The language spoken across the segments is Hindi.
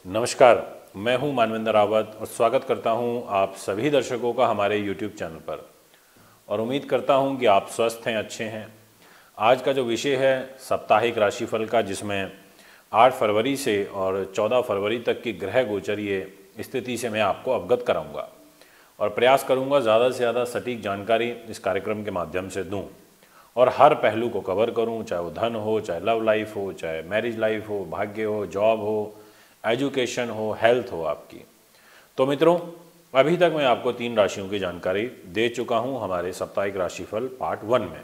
नमस्कार, मैं हूं मानवेंद्र रावत और स्वागत करता हूं आप सभी दर्शकों का हमारे YouTube चैनल पर और उम्मीद करता हूं कि आप स्वस्थ हैं, अच्छे हैं। आज का जो विषय है साप्ताहिक राशिफल का, जिसमें 8 फरवरी से और 14 फरवरी तक की ग्रह गोचरीय स्थिति से मैं आपको अवगत कराऊंगा और प्रयास करूंगा ज़्यादा से ज़्यादा सटीक जानकारी इस कार्यक्रम के माध्यम से दूँ और हर पहलू को कवर करूं, चाहे वो धन हो, चाहे लव लाइफ हो, चाहे मैरिज लाइफ हो, भाग्य हो, जॉब हो, एजुकेशन हो, हेल्थ हो आपकी। तो मित्रों, अभी तक मैं आपको 3 राशियों की जानकारी दे चुका हूं हमारे साप्ताहिक राशिफल पार्ट 1 में।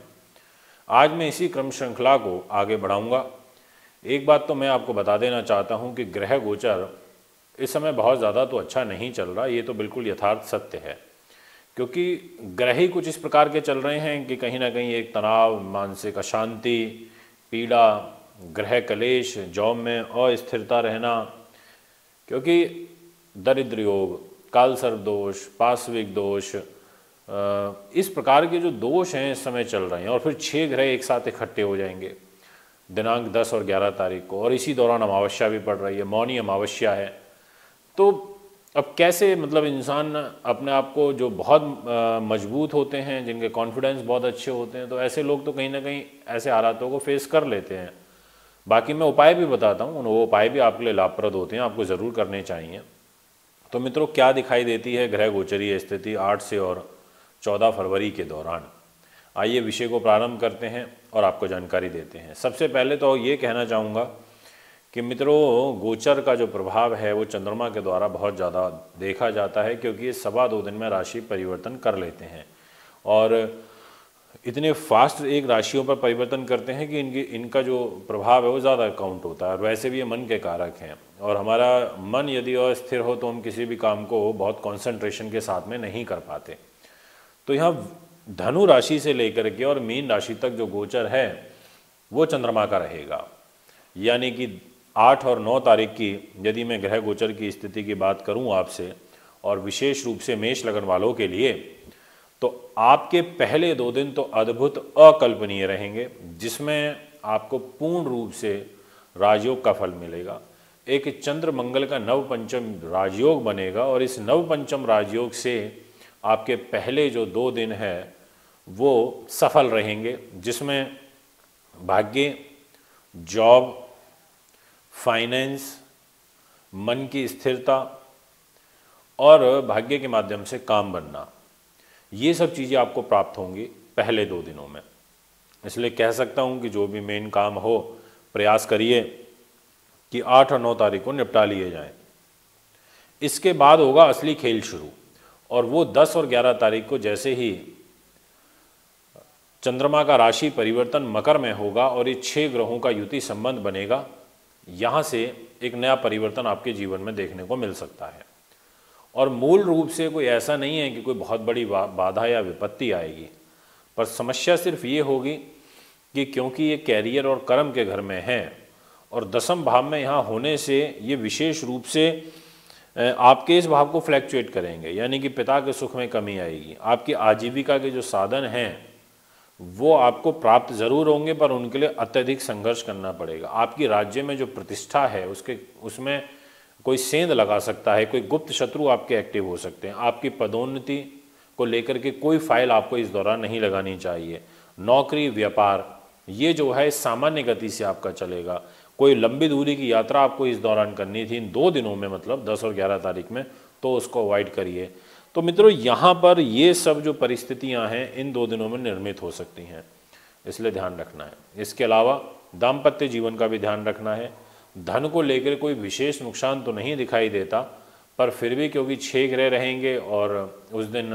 आज मैं इसी क्रम श्रृंखला को आगे बढ़ाऊंगा। एक बात तो मैं आपको बता देना चाहता हूं कि ग्रह गोचर इस समय बहुत ज़्यादा तो अच्छा नहीं चल रहा, ये तो बिल्कुल यथार्थ सत्य है, क्योंकि ग्रह ही कुछ इस प्रकार के चल रहे हैं कि कहीं ना कहीं एक तनाव, मानसिक अशांति, पीड़ा, ग्रह कलेश, जॉब में अस्थिरता रहना, क्योंकि दरिद्र योग, काल सर्प दोष, पार्श्विक दोष, इस प्रकार के जो दोष हैं इस समय चल रहे हैं और फिर 6 ग्रह एक साथ इकट्ठे हो जाएंगे दिनांक 10 और 11 तारीख को, और इसी दौरान अमावस्या भी पड़ रही है, मौनी अमावस्या है। तो अब कैसे मतलब इंसान अपने आप को, जो बहुत मजबूत होते हैं, जिनके कॉन्फिडेंस बहुत अच्छे होते हैं, तो ऐसे लोग तो कहीं ना कहीं ऐसे हालातों को फेस कर लेते हैं। बाकी मैं उपाय भी बताता हूँ, वो उपाय भी आपके लिए लाभप्रद होते हैं, आपको ज़रूर करने चाहिए। तो मित्रों, क्या दिखाई देती है ग्रह गोचरीय स्थिति 8 से और 14 फरवरी के दौरान? आइए विषय को प्रारंभ करते हैं और आपको जानकारी देते हैं। सबसे पहले तो ये कहना चाहूँगा कि मित्रों, गोचर का जो प्रभाव है वो चंद्रमा के द्वारा बहुत ज़्यादा देखा जाता है, क्योंकि ये 2.25 दिन में राशि परिवर्तन कर लेते हैं और इतने फास्ट एक राशियों पर परिवर्तन करते हैं कि इनका जो प्रभाव है वो ज़्यादा काउंट होता है। और वैसे भी ये मन के कारक हैं और हमारा मन यदि अस्थिर हो तो हम किसी भी काम को बहुत कंसंट्रेशन के साथ में नहीं कर पाते। तो यहाँ धनु राशि से लेकर के और मीन राशि तक जो गोचर है वो चंद्रमा का रहेगा, यानी कि 8 और 9 तारीख की यदि मैं ग्रह गोचर की स्थिति की बात करूँ आपसे, और विशेष रूप से मेष लगन वालों के लिए, तो आपके पहले 2 दिन तो अद्भुत अकल्पनीय रहेंगे, जिसमें आपको पूर्ण रूप से राजयोग का फल मिलेगा। एक चंद्र मंगल का नवपंचम राजयोग बनेगा और इस नवपंचम राजयोग से आपके पहले जो 2 दिन है वो सफल रहेंगे, जिसमें भाग्य, जॉब, फाइनेंस, मन की स्थिरता और भाग्य के माध्यम से काम बनना, ये सब चीज़ें आपको प्राप्त होंगी पहले 2 दिनों में। इसलिए कह सकता हूँ कि जो भी मेन काम हो, प्रयास करिए कि 8 और 9 तारीख को निपटा लिए जाएं। इसके बाद होगा असली खेल शुरू, और वो 10 और 11 तारीख को जैसे ही चंद्रमा का राशि परिवर्तन मकर में होगा और ये 6 ग्रहों का युति संबंध बनेगा, यहाँ से एक नया परिवर्तन आपके जीवन में देखने को मिल सकता है। और मूल रूप से कोई ऐसा नहीं है कि कोई बहुत बड़ी बाधा या विपत्ति आएगी, पर समस्या सिर्फ ये होगी कि क्योंकि ये कैरियर और कर्म के घर में है और 10वें भाव में यहाँ होने से ये विशेष रूप से आपके इस भाव को फ्लैक्चुएट करेंगे, यानी कि पिता के सुख में कमी आएगी। आपकी आजीविका के जो साधन हैं वो आपको प्राप्त जरूर होंगे, पर उनके लिए अत्यधिक संघर्ष करना पड़ेगा। आपकी राज्य में जो प्रतिष्ठा है उसमें कोई सेंध लगा सकता है, कोई गुप्त शत्रु आपके एक्टिव हो सकते हैं। आपकी पदोन्नति को लेकर के कोई फाइल आपको इस दौरान नहीं लगानी चाहिए। नौकरी, व्यापार, ये जो है सामान्य गति से आपका चलेगा। कोई लंबी दूरी की यात्रा आपको इस दौरान करनी थी इन 2 दिनों में, मतलब 10 और 11 तारीख में, तो उसको अवॉइड करिए। तो मित्रों, यहाँ पर ये सब जो परिस्थितियाँ हैं इन 2 दिनों में निर्मित हो सकती हैं, इसलिए ध्यान रखना है। इसके अलावा दाम्पत्य जीवन का भी ध्यान रखना है। धन को लेकर कोई विशेष नुकसान तो नहीं दिखाई देता, पर फिर भी क्योंकि 6 ग्रह रहेंगे और उस दिन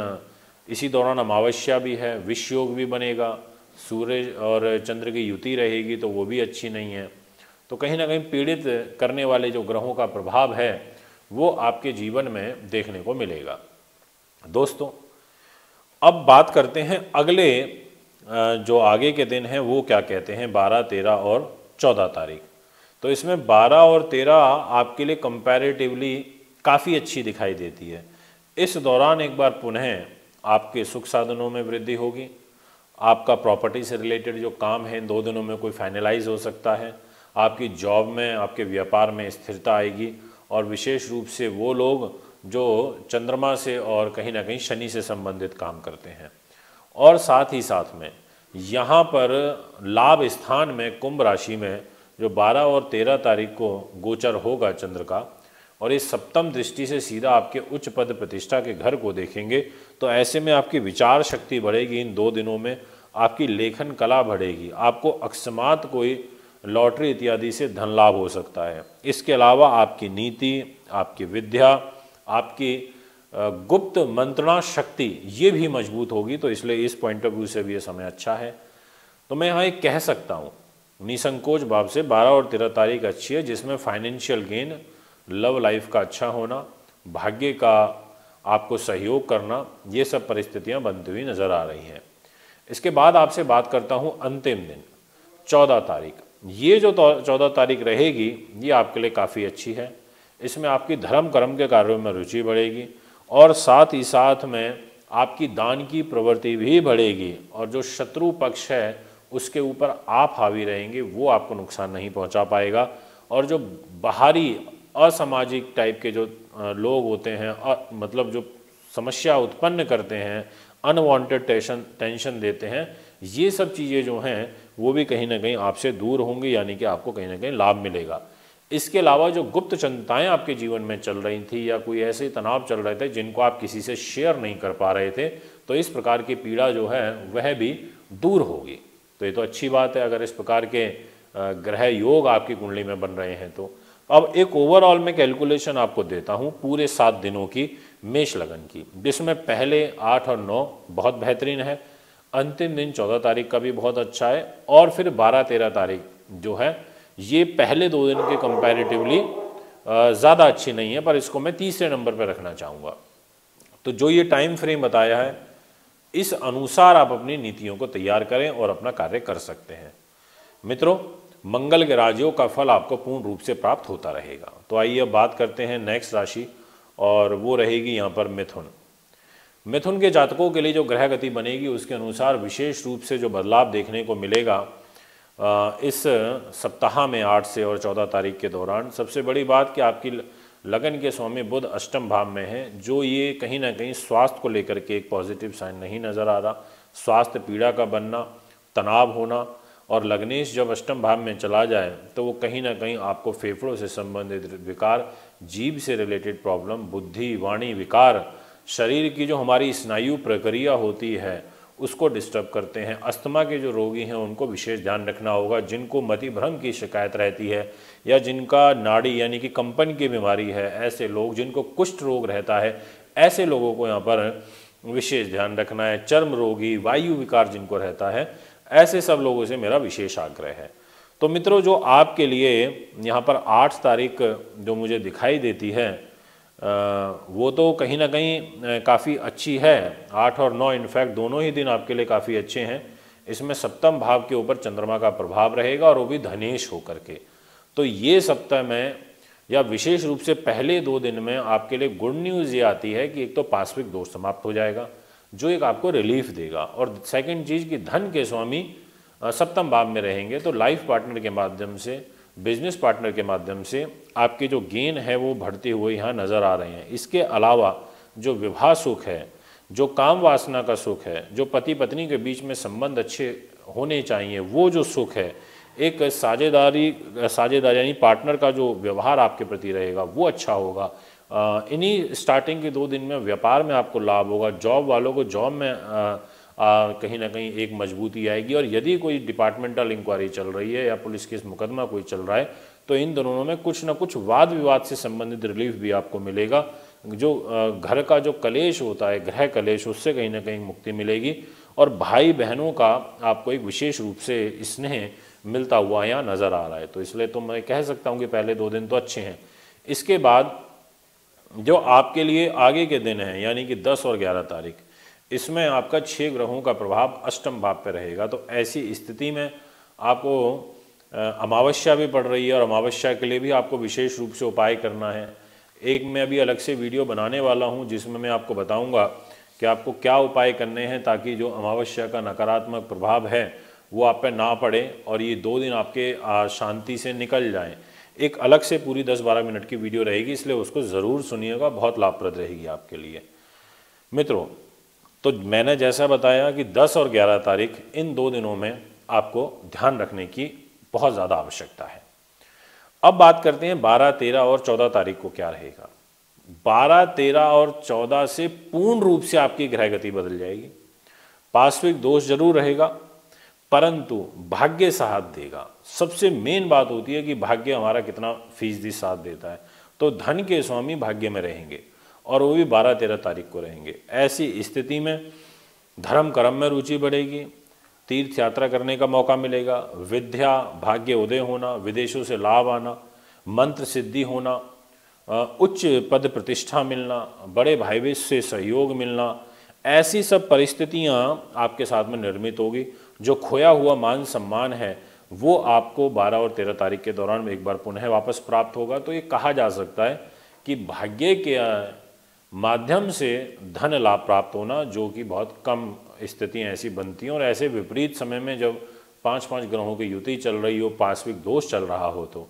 इसी दौरान अमावस्या भी है, विष योग भी बनेगा, सूर्य और चंद्र की युति रहेगी, तो वो भी अच्छी नहीं है। तो कहीं ना कहीं पीड़ित करने वाले जो ग्रहों का प्रभाव है वो आपके जीवन में देखने को मिलेगा। दोस्तों, अब बात करते हैं अगले जो आगे के दिन हैं वो क्या कहते हैं, 12, 13 और 14 तारीख। तो इसमें 12 और 13 आपके लिए कंपैरेटिवली काफ़ी अच्छी दिखाई देती है। इस दौरान एक बार पुनः आपके सुख साधनों में वृद्धि होगी, आपका प्रॉपर्टी से रिलेटेड जो काम है इन 2 दिनों में कोई फाइनलाइज हो सकता है, आपकी जॉब में, आपके व्यापार में स्थिरता आएगी और विशेष रूप से वो लोग जो चंद्रमा से और कहीं ना कहीं शनि से संबंधित काम करते हैं। और साथ ही साथ में यहाँ पर लाभ स्थान में कुंभ राशि में जो 12 और 13 तारीख को गोचर होगा चंद्र का, और इस सप्तम दृष्टि से सीधा आपके उच्च पद प्रतिष्ठा के घर को देखेंगे, तो ऐसे में आपकी विचार शक्ति बढ़ेगी। इन 2 दिनों में आपकी लेखन कला बढ़ेगी, आपको अकस्मात कोई लॉटरी इत्यादि से धन लाभ हो सकता है। इसके अलावा आपकी नीति, आपकी विद्या, आपकी गुप्त मंत्रणा शक्ति ये भी मजबूत होगी। तो इसलिए इस पॉइंट ऑफ व्यू से भी ये समय अच्छा है। तो मैं यहाँ एक कह सकता हूँ निसंकोच भाव से 12 और 13 तारीख अच्छी है, जिसमें फाइनेंशियल गेन, लव लाइफ का अच्छा होना, भाग्य का आपको सहयोग करना, ये सब परिस्थितियाँ बनती हुई नज़र आ रही हैं। इसके बाद आपसे बात करता हूँ अंतिम दिन 14 तारीख। ये जो 14 तारीख रहेगी ये आपके लिए काफ़ी अच्छी है। इसमें आपकी धर्म कर्म के कार्यों में रुचि बढ़ेगी और साथ ही साथ में आपकी दान की प्रवृत्ति भी बढ़ेगी, और जो शत्रु पक्ष है उसके ऊपर आप हावी रहेंगे, वो आपको नुकसान नहीं पहुंचा पाएगा। और जो बाहरी असामाजिक टाइप के जो लोग होते हैं, मतलब जो समस्या उत्पन्न करते हैं, अनवांटेड टेंशन देते हैं, ये सब चीज़ें जो हैं वो भी कहीं ना कहीं आपसे दूर होंगी, यानी कि आपको कहीं ना कहीं लाभ मिलेगा। इसके अलावा जो गुप्त चिंताएं आपके जीवन में चल रही थी या कोई ऐसे तनाव चल रहे थे जिनको आप किसी से शेयर नहीं कर पा रहे थे, तो इस प्रकार की पीड़ा जो है वह भी दूर होगी। तो ये तो अच्छी बात है अगर इस प्रकार के ग्रह योग आपकी कुंडली में बन रहे हैं। तो अब एक ओवरऑल में कैलकुलेशन आपको देता हूँ पूरे 7 दिनों की मेष लगन की, जिसमें पहले 8 और 9 बहुत बेहतरीन है, अंतिम दिन 14 तारीख का भी बहुत अच्छा है, और फिर 12-13 तारीख जो है ये पहले 2 दिन के कंपैरेटिवली ज़्यादा अच्छी नहीं है, पर इसको मैं तीसरे नंबर पर रखना चाहूँगा। तो जो ये टाइम फ्रेम बताया है इस अनुसार आप अपनी नीतियों को तैयार करें और अपना कार्य कर सकते हैं। मित्रों, मंगल के राजयोग का फल आपको पूर्ण रूप से प्राप्त होता रहेगा। तो आइए अब बात करते हैं नेक्स्ट राशि, और वो रहेगी यहाँ पर मिथुन। मिथुन के जातकों के लिए जो ग्रह गति बनेगी उसके अनुसार विशेष रूप से जो बदलाव देखने को मिलेगा इस सप्ताह में 8 से और 14 तारीख के दौरान। सबसे बड़ी बात कि आपकी लगन के स्वामी बुध अष्टम भाव में है, जो ये कहीं ना कहीं स्वास्थ्य को लेकर के एक पॉजिटिव साइन नहीं नज़र आ रहा। स्वास्थ्य पीड़ा का बनना, तनाव होना, और लग्नेश जब अष्टम भाव में चला जाए तो वो कहीं ना कहीं आपको फेफड़ों से संबंधित विकार, जीभ से रिलेटेड प्रॉब्लम, बुद्धि वाणी विकार, शरीर की जो हमारी स्नायु प्रक्रिया होती है उसको डिस्टर्ब करते हैं। अस्थमा के जो रोगी हैं उनको विशेष ध्यान रखना होगा। जिनको मति भ्रम की शिकायत रहती है या जिनका नाड़ी यानी कि कंपन की बीमारी है, ऐसे लोग, जिनको कुष्ठ रोग रहता है, ऐसे लोगों को यहाँ पर विशेष ध्यान रखना है। चर्म रोगी, वायु विकार जिनको रहता है, ऐसे सब लोगों से मेरा विशेष आग्रह है। तो मित्रों, जो आपके लिए यहाँ पर 8 तारीख जो मुझे दिखाई देती है वो तो कहीं ना कहीं काफ़ी अच्छी है। 8 और 9 इनफैक्ट दोनों ही दिन आपके लिए काफ़ी अच्छे हैं। इसमें सप्तम भाव के ऊपर चंद्रमा का प्रभाव रहेगा और वो भी धनेश होकर के। तो ये सप्ताह में या विशेष रूप से पहले 2 दिन में आपके लिए गुड न्यूज़ ये आती है कि एक तो पार्श्विक दोष समाप्त हो जाएगा जो एक आपको रिलीफ देगा, और सेकंड चीज़ कि धन के स्वामी सप्तम भाव में रहेंगे, तो लाइफ पार्टनर के माध्यम से, बिजनेस पार्टनर के माध्यम से आपके जो गेन है वो बढ़ते हुए यहाँ नज़र आ रहे हैं। इसके अलावा जो विवाह सुख है, जो काम वासना का सुख है, जो पति पत्नी के बीच में संबंध अच्छे होने चाहिए, वो जो सुख है, एक साझेदारी यानी पार्टनर का जो व्यवहार आपके प्रति रहेगा वो अच्छा होगा। इन्हीं स्टार्टिंग के 2 दिन में व्यापार में आपको लाभ होगा। जॉब वालों को जॉब में कहीं ना कहीं एक मजबूती आएगी, और यदि कोई डिपार्टमेंटल इंक्वायरी चल रही है या पुलिस केस मुकदमा कोई चल रहा है तो इन दोनों में कुछ ना कुछ वाद विवाद से संबंधित रिलीफ भी आपको मिलेगा। जो घर का जो कलेश होता है, गृह कलेश, उससे कहीं ना कहीं मुक्ति मिलेगी, और भाई बहनों का आपको एक विशेष रूप से स्नेह मिलता हुआ यहाँ नज़र आ रहा है। तो इसलिए तो मैं कह सकता हूँ कि पहले 2 दिन तो अच्छे हैं। इसके बाद जो आपके लिए आगे के दिन हैं यानी कि 10 और 11 तारीख, इसमें आपका 6 ग्रहों का प्रभाव अष्टम भाव पर रहेगा। तो ऐसी स्थिति में आपको अमावस्या भी पड़ रही है, और अमावस्या के लिए भी आपको विशेष रूप से उपाय करना है। एक मैं अभी अलग से वीडियो बनाने वाला हूं जिसमें मैं आपको बताऊंगा कि आपको क्या उपाय करने हैं ताकि जो अमावस्या का नकारात्मक प्रभाव है वो आप पे ना पड़े और ये 2 दिन आपके शांति से निकल जाएं। एक अलग से पूरी 10-12 मिनट की वीडियो रहेगी, इसलिए उसको ज़रूर सुनिएगा, बहुत लाभप्रद रहेगी आपके लिए। मित्रों, तो मैंने जैसा बताया कि 10 और 11 तारीख इन 2 दिनों में आपको ध्यान रखने की बहुत ज़्यादा आवश्यकता है। अब बात करते हैं 12, 13 और 14 तारीख को क्या रहेगा। 12, 13 और 14 से पूर्ण रूप से आपकी ग्रह गति बदल जाएगी। पार्श्विक दोष जरूर रहेगा, परंतु भाग्य साथ देगा। सबसे मेन बात होती है कि भाग्य हमारा कितना फीसदी साथ देता है। तो धन के स्वामी भाग्य में रहेंगे और वो भी 12, 13 तारीख को रहेंगे। ऐसी स्थिति में धर्म कर्म में रुचि बढ़ेगी, तीर्थ यात्रा करने का मौका मिलेगा, विद्या भाग्य उदय होना, विदेशों से लाभ आना, मंत्र सिद्धि होना, उच्च पद प्रतिष्ठा मिलना, बड़े भाई से सहयोग मिलना, ऐसी सब परिस्थितियां आपके साथ में निर्मित होगी। जो खोया हुआ मान सम्मान है वो आपको 12 और 13 तारीख के दौरान एक बार पुनः वापस प्राप्त होगा। तो ये कहा जा सकता है कि भाग्य के माध्यम से धन लाभ प्राप्त होना, जो कि बहुत कम स्थितियाँ ऐसी बनती हैं। और ऐसे विपरीत समय में जब 5-5 ग्रहों की युति चल रही हो, पार्श्विक दोष चल रहा हो तो।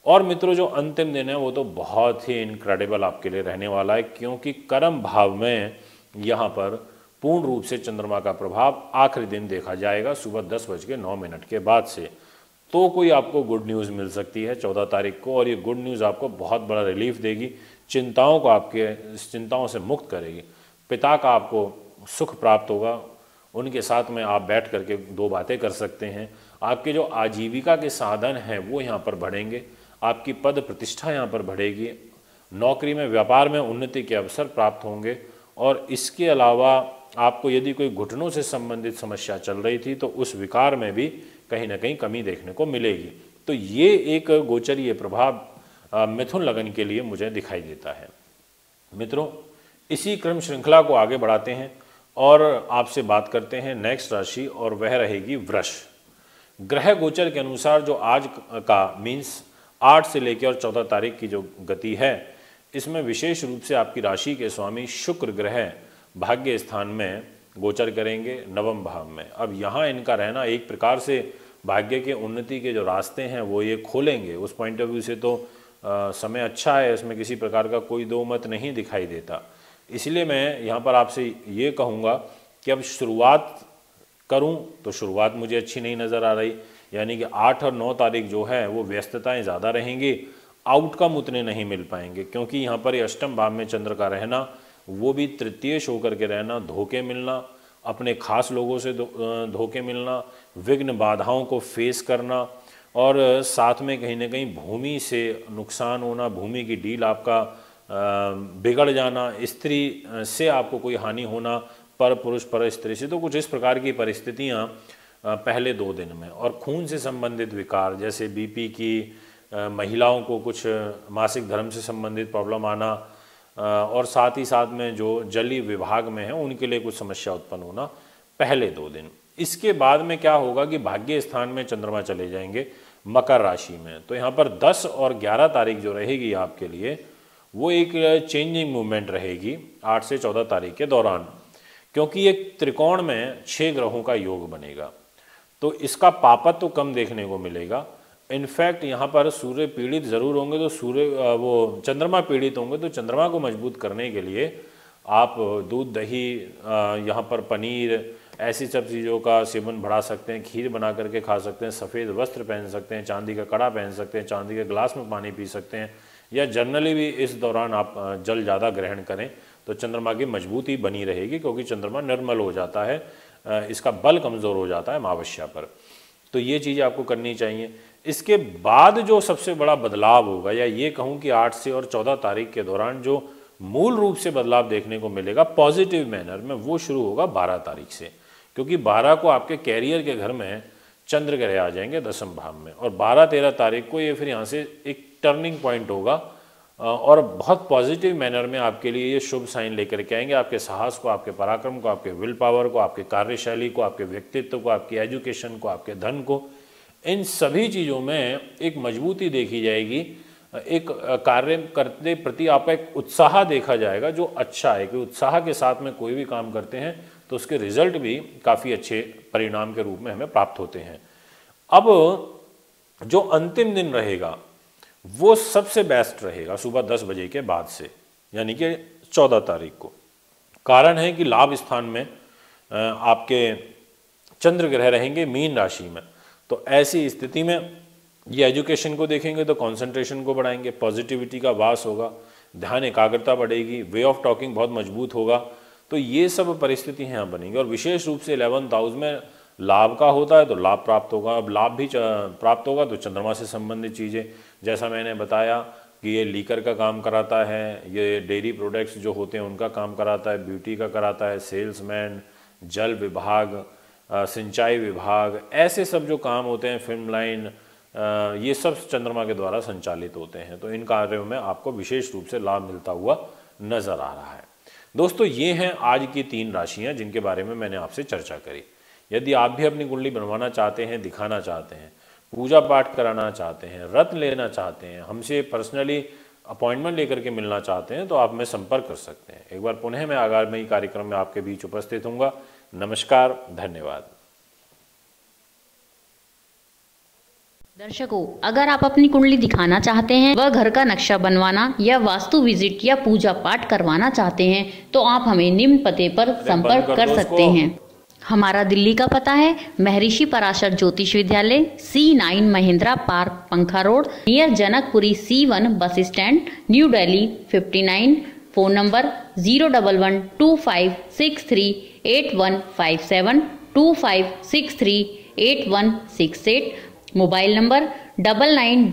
और मित्रों, जो अंतिम दिन है वो तो बहुत ही इनक्रेडिबल आपके लिए रहने वाला है, क्योंकि कर्म भाव में यहाँ पर पूर्ण रूप से चंद्रमा का प्रभाव आखिरी दिन देखा जाएगा सुबह 10:09 के बाद से। तो कोई आपको गुड न्यूज़ मिल सकती है 14 तारीख को, और ये गुड न्यूज़ आपको बहुत बड़ा रिलीफ देगी, चिंताओं को आपके चिंताओं से मुक्त करेगी। पिता का आपको सुख प्राप्त होगा, उनके साथ में आप बैठ करके 2 बातें कर सकते हैं। आपके जो आजीविका के साधन हैं वो यहाँ पर बढ़ेंगे, आपकी पद प्रतिष्ठा यहाँ पर बढ़ेगी, नौकरी में व्यापार में उन्नति के अवसर प्राप्त होंगे। और इसके अलावा आपको यदि कोई घुटनों से संबंधित समस्या चल रही थी तो उस विकार में भी कहीं ना कहीं कमी देखने को मिलेगी। तो ये एक गोचरीय प्रभाव मिथुन लगन के लिए मुझे दिखाई देता है। मित्रों, इसी क्रम श्रृंखला को आगे बढ़ाते हैं और आपसे बात करते हैं नेक्स्ट राशि, और वह रहेगी वृष। ग्रह गोचर के अनुसार जो आज का मीन्स 8 से लेकर और 14 तारीख की जो गति है, इसमें विशेष रूप से आपकी राशि के स्वामी शुक्र ग्रह भाग्य स्थान में गोचर करेंगे, नवम भाव में। अब यहाँ इनका रहना एक प्रकार से भाग्य के उन्नति के जो रास्ते हैं वो ये खोलेंगे। उस पॉइंट ऑफ व्यू से तो समय अच्छा है, इसमें किसी प्रकार का कोई दो मत नहीं दिखाई देता। इसलिए मैं यहाँ पर आपसे ये कहूँगा कि अब शुरुआत करूँ तो शुरुआत मुझे अच्छी नहीं नज़र आ रही, यानी कि 8 और 9 तारीख जो है वो व्यस्तताएं ज़्यादा रहेंगी, आउटकम उतने नहीं मिल पाएंगे, क्योंकि यहाँ पर ये अष्टम भाव में चंद्र का रहना, वो भी तृतीयेश होकर के रहना, धोखे मिलना, अपने खास लोगों से धोखे मिलना, विघ्न बाधाओं को फेस करना, और साथ में कहीं ना कहीं भूमि से नुकसान होना, भूमि की डील आपका बिगड़ जाना, स्त्री से आपको कोई हानि होना, पर पुरुष पर स्त्री से। तो कुछ इस प्रकार की परिस्थितियाँ पहले 2 दिन में। और खून से संबंधित विकार जैसे बीपी की, महिलाओं को कुछ मासिक धर्म से संबंधित प्रॉब्लम आना, और साथ ही साथ में जो जलीय विभाग में है उनके लिए कुछ समस्या उत्पन्न होना पहले 2 दिन। इसके बाद में क्या होगा कि भाग्य स्थान में चंद्रमा चले जाएंगे मकर राशि में। तो यहाँ पर 10 और 11 तारीख जो रहेगी आपके लिए वो एक चेंजिंग मूवमेंट रहेगी 8 से 14 तारीख के दौरान, क्योंकि एक त्रिकोण में 6 ग्रहों का योग बनेगा। तो इसका पापत्व तो कम देखने को मिलेगा। इनफैक्ट यहाँ पर सूर्य पीड़ित जरूर होंगे, तो चंद्रमा पीड़ित होंगे, तो चंद्रमा को मजबूत करने के लिए आप दूध, दही, यहाँ पर पनीर, ऐसी सब चीज़ों का सेवन बढ़ा सकते हैं, खीर बना करके खा सकते हैं, सफ़ेद वस्त्र पहन सकते हैं, चांदी का कड़ा पहन सकते हैं, चांदी के गिलास में पानी पी सकते हैं, या जनरली भी इस दौरान आप जल ज़्यादा ग्रहण करें तो चंद्रमा की मजबूती बनी रहेगी, क्योंकि चंद्रमा निर्मल हो जाता है, इसका बल कमज़ोर हो जाता है अमावस्या पर। तो ये चीज़ आपको करनी चाहिए। इसके बाद जो सबसे बड़ा बदलाव होगा, या ये कहूँ कि 8 से और 14 तारीख के दौरान जो मूल रूप से बदलाव देखने को मिलेगा पॉजिटिव मैनर में, वो शुरू होगा 12 तारीख से, क्योंकि 12 को आपके कैरियर के घर में चंद्र ग्रह आ जाएंगे 10वें भाव में, और 12-13 तारीख को ये फिर यहाँ से एक टर्निंग पॉइंट होगा, और बहुत पॉजिटिव मैनर में आपके लिए ये शुभ साइन लेकर के आएंगे। आपके साहस को, आपके पराक्रम को, आपके विल पावर को, आपके कार्यशैली को, आपके व्यक्तित्व को, आपकी एजुकेशन को, आपके धन को, इन सभी चीज़ों में एक मजबूती देखी जाएगी। एक कार्य करते प्रति आपका एक उत्साह देखा जाएगा जो अच्छा है, कि उत्साह के साथ में कोई भी काम करते हैं तो उसके रिजल्ट भी काफ़ी अच्छे परिणाम के रूप में हमें प्राप्त होते हैं। अब जो अंतिम दिन रहेगा वो सबसे बेस्ट रहेगा सुबह 10 बजे के बाद से, यानी कि 14 तारीख को। कारण है कि लाभ स्थान में आपके चंद्र ग्रह रहेंगे मीन राशि में, तो ऐसी स्थिति में ये एजुकेशन को देखेंगे तो कंसंट्रेशन को बढ़ाएंगे, पॉजिटिविटी का वास होगा, ध्यान एकाग्रता बढ़ेगी, वे ऑफ टॉकिंग बहुत मजबूत होगा। तो ये सब परिस्थिति यहाँ बनेंगी। और विशेष रूप से 11th हाउस में लाभ का होता है तो लाभ प्राप्त होगा। अब लाभ भी प्राप्त होगा तो चंद्रमा से संबंधित चीज़ें, जैसा मैंने बताया कि ये लीकर का काम कराता है, ये डेयरी प्रोडक्ट्स जो होते हैं उनका काम कराता है, ब्यूटी का कराता है, सेल्समैन, जल विभाग, सिंचाई विभाग, ऐसे सब जो काम होते हैं, फिल्म लाइन, ये सब चंद्रमा के द्वारा संचालित होते हैं। तो इन कार्यों में आपको विशेष रूप से लाभ मिलता हुआ नजर आ रहा है। दोस्तों, ये हैं आज की 3 राशियां जिनके बारे में मैंने आपसे चर्चा करी। यदि आप भी अपनी कुंडली बनवाना चाहते हैं, दिखाना चाहते हैं, पूजा पाठ कराना चाहते हैं, रत्न लेना चाहते हैं, हमसे पर्सनली अपॉइंटमेंट लेकर के मिलना चाहते हैं, तो आप में संपर्क कर सकते हैं। एक बार पुनः मैं आगामी कार्यक्रम में आपके बीच उपस्थित हूँगा। नमस्कार, धन्यवाद। दर्शकों, अगर आप अपनी कुंडली दिखाना चाहते हैं, वह घर का नक्शा बनवाना या वास्तु विजिट या पूजा पाठ करवाना चाहते हैं, तो आप हमें निम्न पते पर संपर्क कर सकते हैं। हमारा दिल्ली का पता है महर्षि पराशर ज्योतिष विद्यालय, C9 महिंद्रा पार्क, पंखा road, near Janakpuri C1 bus stand, new Delhi 59। Phone number 01125638157, 25638168। Mobile number 99